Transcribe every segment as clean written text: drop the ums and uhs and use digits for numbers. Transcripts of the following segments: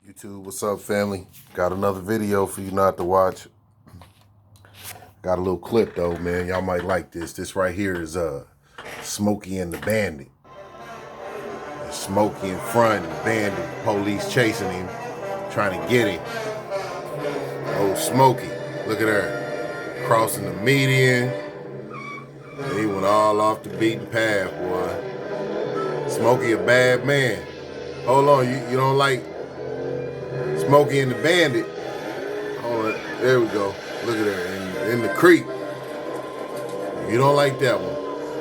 YouTube, what's up, family? Got another video for you not to watch. Got a little clip though, man. Y'all might like this. This right here is Smokey and the Bandit. Smokey in front, and the Bandit, police chasing him, trying to get him. Oh, Smokey, look at her, crossing the median. He went all off the beaten path, boy. Smokey a bad man. Hold on, you don't like Smokey and the Bandit? Hold on, there we go. Look at her in the creek. You don't like that one,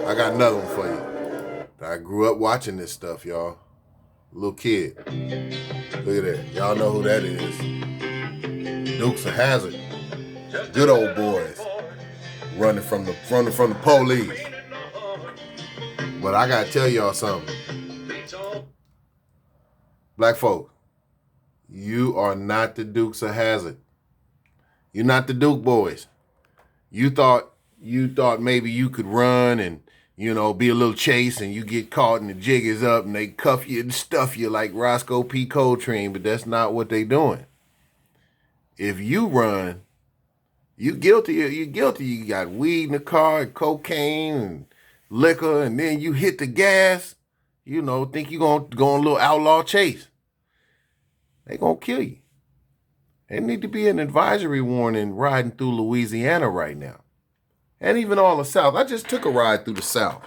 I got another one for you. I grew up watching this stuff, y'all. Little kid. Look at that. Y'all know who that is. Dukes of Hazzard. Good old boys. Running from the police. But I gotta tell y'all something. Black folk, you are not the Dukes of Hazzard. You're not the Duke boys. You thought maybe you could run and, be a little chase and you get caught and the jig is up and they cuff you and stuff you like Roscoe P. Coltrane, but that's not what they doing. If you run, you guilty. You're guilty. You got weed in the car, and cocaine and liquor, and then you hit the gas, think you're going to go on a little outlaw chase. They going to kill you. There need to be an advisory warning riding through Louisiana right now. And even all the South. I just took a ride through the South.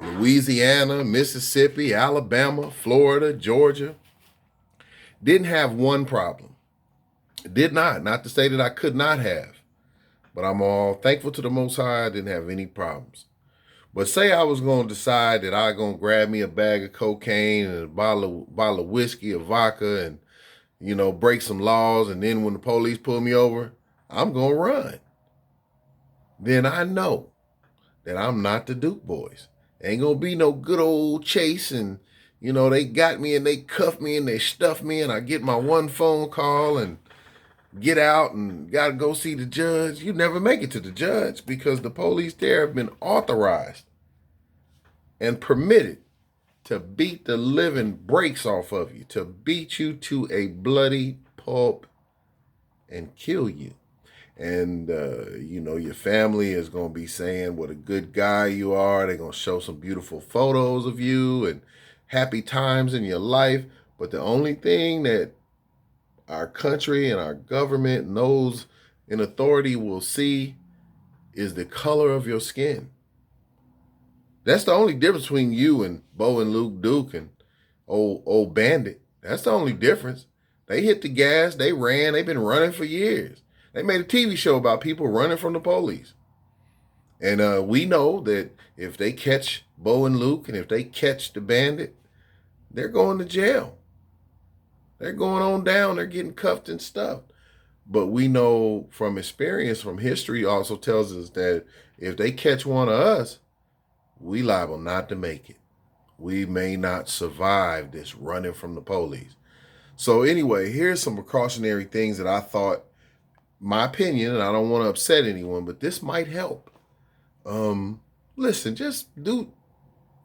Louisiana, Mississippi, Alabama, Florida, Georgia. Didn't have one problem. Did not. Not to say that I could not have. But I'm all thankful to the Most High I didn't have any problems. But say I was going to decide that I was going to grab me a bag of cocaine and a bottle of whiskey or vodka and, break some laws, and then when the police pull me over, I'm going to run. Then I know that I'm not the Duke boys. Ain't going to be no good old chase and, they got me and they cuffed me and they stuffed me and I get my one phone call and get out and got to go see the judge. You never make it to the judge because the police there have been authorized and permitted to beat the living brakes off of you, to beat you to a bloody pulp and kill you. And, your family is going to be saying what a good guy you are. They're going to show some beautiful photos of you and happy times in your life. But the only thing that our country and our government and those in authority will see is the color of your skin. That's the only difference between you and Bo and Luke Duke and old Bandit. That's the only difference. They hit the gas, they ran, they've been running for years. They made a TV show about people running from the police. And we know that if they catch Bo and Luke and if they catch the Bandit, they're going to jail. They're going on down, they're getting cuffed and stuffed. But we know from experience, from history also tells us that if they catch one of us, we liable not to make it. We may not survive this running from the police. So anyway, here's some precautionary things that I thought, my opinion, and I don't want to upset anyone, but this might help. Listen,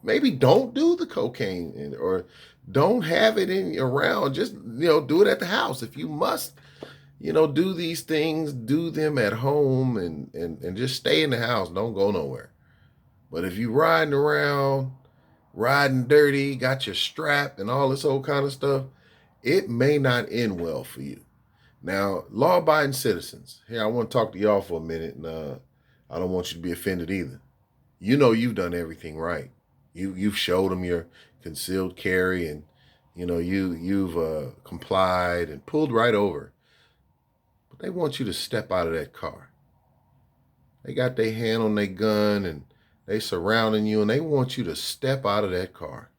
maybe don't do the cocaine or don't have it around. Just, do it at the house. If you must, do these things, do them at home and just stay in the house. Don't go nowhere. But if you riding around, riding dirty, got your strap and all this old kind of stuff, it may not end well for you. Now, law-abiding citizens, here, I want to talk to y'all for a minute, and I don't want you to be offended either. You've done everything right. You've showed them your concealed carry, and you've complied and pulled right over. But they want you to step out of that car. They got their hand on their gun and they surrounding you, and they want you to step out of that car.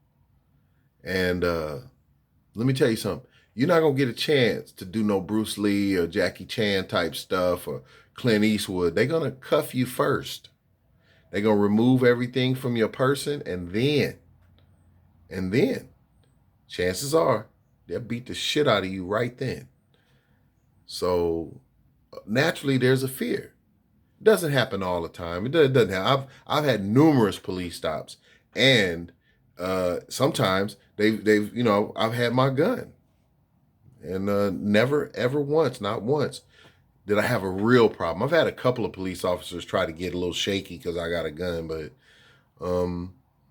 And let me tell you something. You're not going to get a chance to do no Bruce Lee or Jackie Chan type stuff or Clint Eastwood. They're going to cuff you first. They're going to remove everything from your person, and then, chances are, they'll beat the shit out of you right then. So, naturally, there's a fear. It doesn't happen all the time. It doesn't happen. I've had numerous police stops, and sometimes they've I've had my gun. And never, ever once, not once, did I have a real problem. I've had a couple of police officers try to get a little shaky because I got a gun, but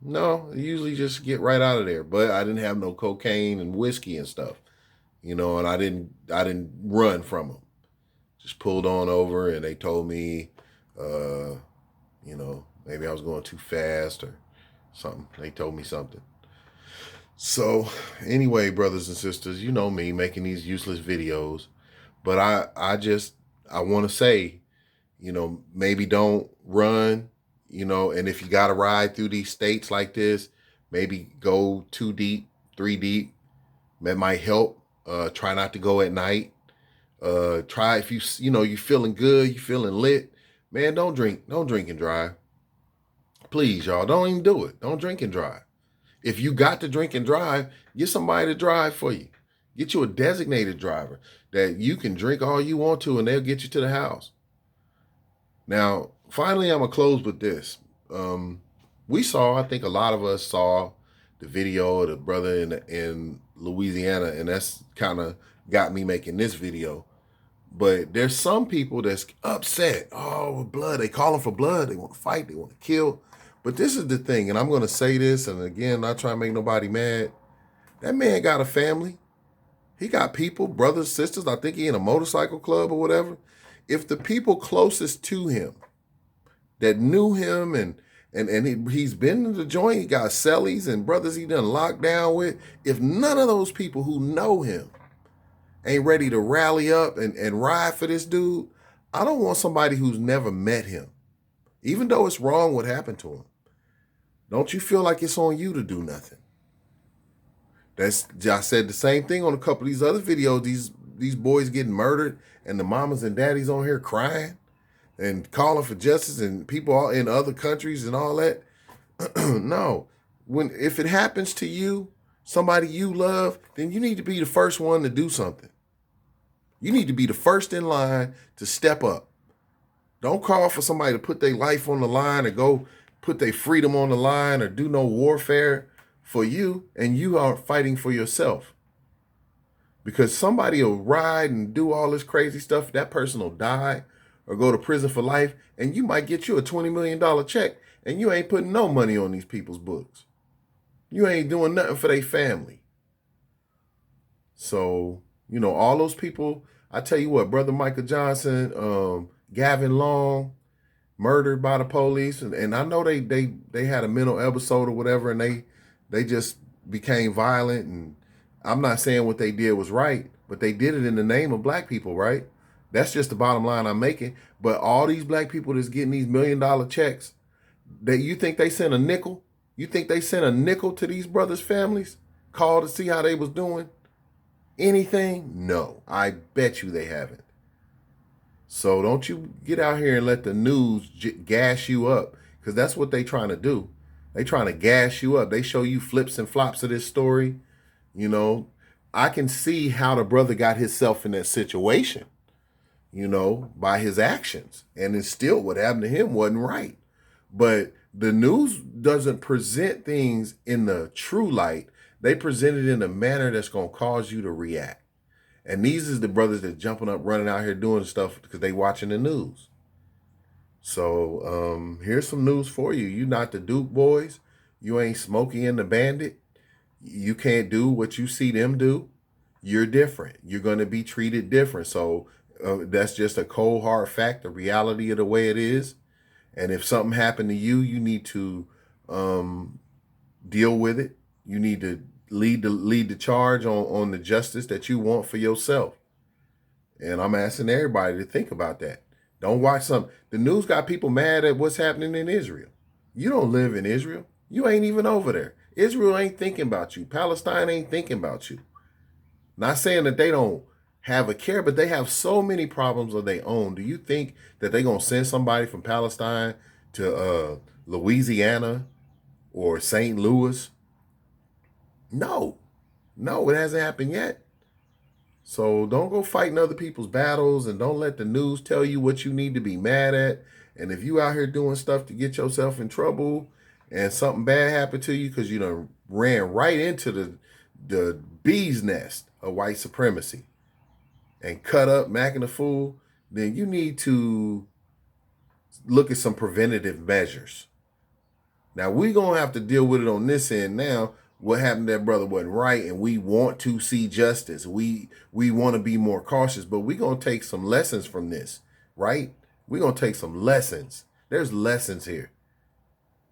no, usually just get right out of there. But I didn't have no cocaine and whiskey and stuff, and I didn't run from them. Just pulled on over, and they told me, maybe I was going too fast or something. They told me something. So anyway, brothers and sisters, you know me making these useless videos, but I want to say, maybe don't run, and if you got to ride through these states like this, maybe go 2 deep, 3 deep. That might help. Try not to go at night. Try if you feeling good, you feeling lit, man, don't drink and drive. Please, y'all, don't even do it. Don't drink and drive. If you got to drink and drive, get somebody to drive for you. Get you a designated driver that you can drink all you want to, and they'll get you to the house. Now, finally, I'm going to close with this. I think a lot of us saw the video of the brother in Louisiana, and that's kind of got me making this video. But there's some people that's upset. Oh, blood. They calling for blood. They want to fight. They want to kill. But this is the thing, and I'm going to say this, and again, not trying to make nobody mad. That man got a family. He got people, brothers, sisters. I think he in a motorcycle club or whatever. If the people closest to him that knew him and he's been in the joint, he got cellies and brothers he done locked down with, if none of those people who know him ain't ready to rally up and ride for this dude, I don't want somebody who's never met him, even though it's wrong what happened to him. Don't you feel like it's on you to do nothing? I said the same thing on a couple of these other videos. These boys getting murdered, and the mamas and daddies on here crying and calling for justice, and people all in other countries and all that. No, if it happens to you, somebody you love, then you need to be the first one to do something. You need to be the first in line to step up. Don't call for somebody to put their life on the line or go put their freedom on the line or do no warfare for you, and you are fighting for yourself. Because somebody will ride and do all this crazy stuff, that person will die or go to prison for life, and you might get you a $20 million check, and you ain't putting no money on these people's books. You ain't doing nothing for their family. So, all those people, I tell you what, Brother Michael Johnson, Gavin Long, murdered by the police, and I know they had a mental episode or whatever, and they just became violent, and I'm not saying what they did was right, but they did it in the name of black people, right? That's just the bottom line I'm making. But all these black people that's getting these $1 million checks, you think they sent a nickel? You think they sent a nickel to these brothers' families? Call to see how they was doing? Anything? No, I bet you they haven't. So don't you get out here and let the news gas you up, because that's what they trying to do. They trying to gas you up. They show you flips and flops of this story. I can see how the brother got himself in that situation, by his actions. And it's still what happened to him wasn't right. But the news doesn't present things in the true light. They present it in a manner that's going to cause you to react. And these is the brothers that jumping up, running out here doing stuff because they watching the news. So here's some news for you. You not the Duke boys. You ain't Smokey and the Bandit. You can't do what you see them do. You're different. You're going to be treated different. So that's just a cold, hard fact, the reality of the way it is. And if something happened to you, you need to deal with it. You need to lead the charge on the justice that you want for yourself. And I'm asking everybody to think about that. Don't watch the news got people mad at what's happening in Israel. You don't live in Israel. You ain't even over there. Israel ain't thinking about you. Palestine ain't thinking about you. Not saying that they don't have a care, but they have so many problems of their own. Do you think that they're going to send somebody from Palestine to Louisiana or St. Louis? No, it hasn't happened yet. So don't go fighting other people's battles, and don't let the news tell you what you need to be mad at. And if you out here doing stuff to get yourself in trouble and something bad happened to you because you done ran right into the bee's nest, of white supremacy and cut up, acting a fool, then you need to look at some preventative measures. Now, we're going to have to deal with it on this end now. What happened to that brother wasn't right, and we want to see justice. We want to be more cautious, but we're going to take some lessons from this, right? We're going to take some lessons. There's lessons here.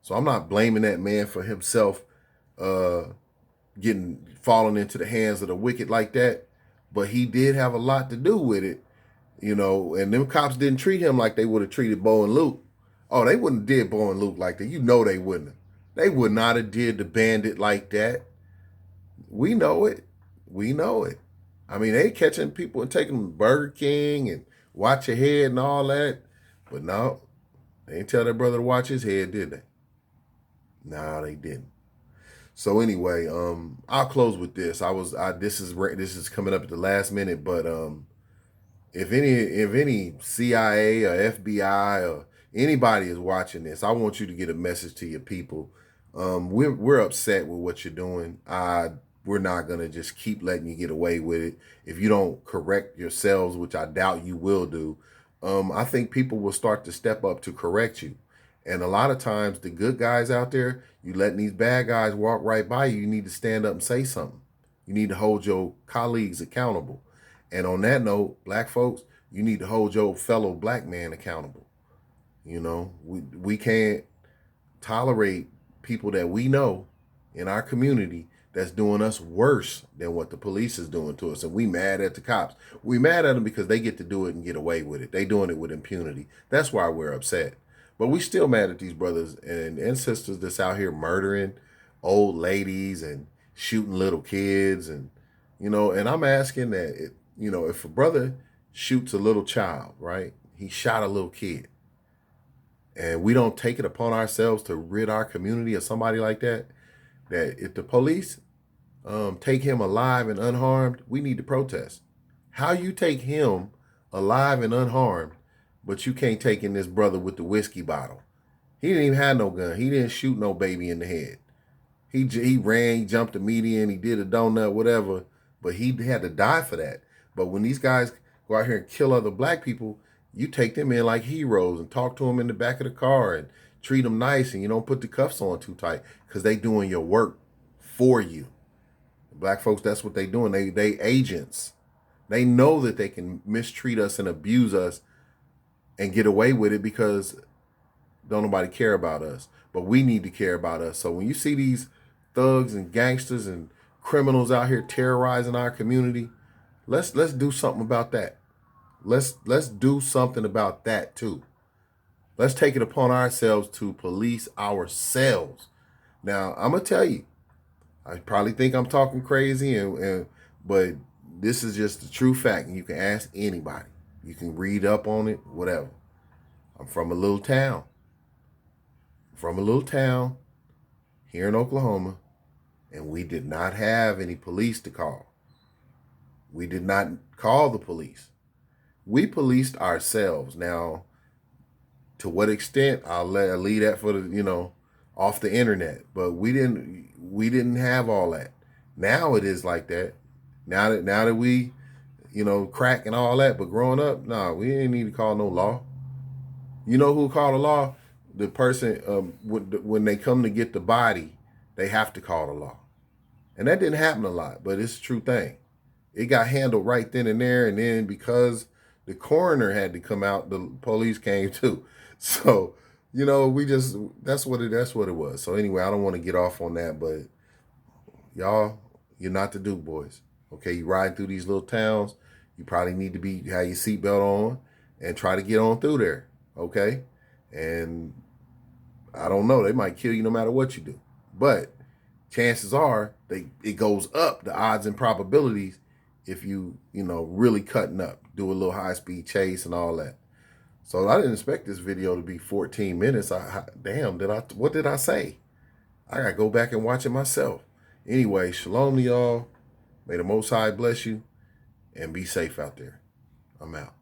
So I'm not blaming that man for himself falling into the hands of the wicked like that, but he did have a lot to do with it, and them cops didn't treat him like they would have treated Bo and Luke. Oh, they wouldn't have did Bo and Luke like that. They wouldn't have. They would not have did the bandit like that. We know it. We know it. I mean, they catching people and taking them to Burger King and watch your head and all that. But no, they didn't tell their brother to watch his head, did they? No, they didn't. So anyway, I'll close with this. This is coming up at the last minute, but if any CIA or FBI or anybody is watching this, I want you to get a message to your people. We're upset with what you're doing. We're not gonna just keep letting you get away with it. If you don't correct yourselves, which I doubt you will do, I think people will start to step up to correct you. And a lot of times, the good guys out there, you letting these bad guys walk right by you. You need to stand up and say something. You need to hold your colleagues accountable. And on that note, black folks, you need to hold your fellow black man accountable. We can't tolerate people that we know in our community that's doing us worse than what the police is doing to us. And we mad at the cops. We mad at them because they get to do it and get away with it. They doing it with impunity. That's why we're upset. But we still mad at these brothers and sisters that's out here murdering old ladies and shooting little kids. And I'm asking that, if a brother shoots a little child, right? He shot a little kid. And we don't take it upon ourselves to rid our community of somebody like that, that if the police take him alive and unharmed, we need to protest. How you take him alive and unharmed, but you can't take in this brother with the whiskey bottle? He didn't even have no gun. He didn't shoot no baby in the head. He ran, he jumped a median, he did a donut, whatever, but he had to die for that. But when these guys go out here and kill other black people, you take them in like heroes and talk to them in the back of the car and treat them nice, and you don't put the cuffs on too tight because they doing your work for you. Black folks, that's what they doing. They agents. They know that they can mistreat us and abuse us and get away with it because don't nobody care about us. But we need to care about us. So when you see these thugs and gangsters and criminals out here terrorizing our community, let's do something about that. Let's do something about that too. Let's take it upon ourselves to police ourselves. Now, I'm gonna tell you, I probably think I'm talking crazy, but this is just the true fact, and you can ask anybody. You can read up on it, whatever. I'm from a little town. Here in Oklahoma, and we did not have any police to call. We did not call the police. We policed ourselves. Now, to what extent, I'll leave that for the, off the internet. But we didn't have all that. Now it is like that. Now that we, crack and all that. But growing up, no, we didn't need to call no law. You know who called the law? The person, when they come to get the body, they have to call the law. And that didn't happen a lot, but it's a true thing. It got handled right then and there, and then because the coroner had to come out, the police came too. So, that's what it was. So anyway, I don't want to get off on that, but y'all, you're not the Duke boys. Okay, you ride through these little towns, you probably need to have your seatbelt on and try to get on through there. Okay? And I don't know, they might kill you no matter what you do. But chances are it goes up, the odds and probabilities, if you really cutting up, do a little high-speed chase and all that. So I didn't expect this video to be 14 minutes. What did I say? I gotta go back and watch it myself. Anyway, shalom to y'all. May the Most High bless you, and be safe out there. I'm out.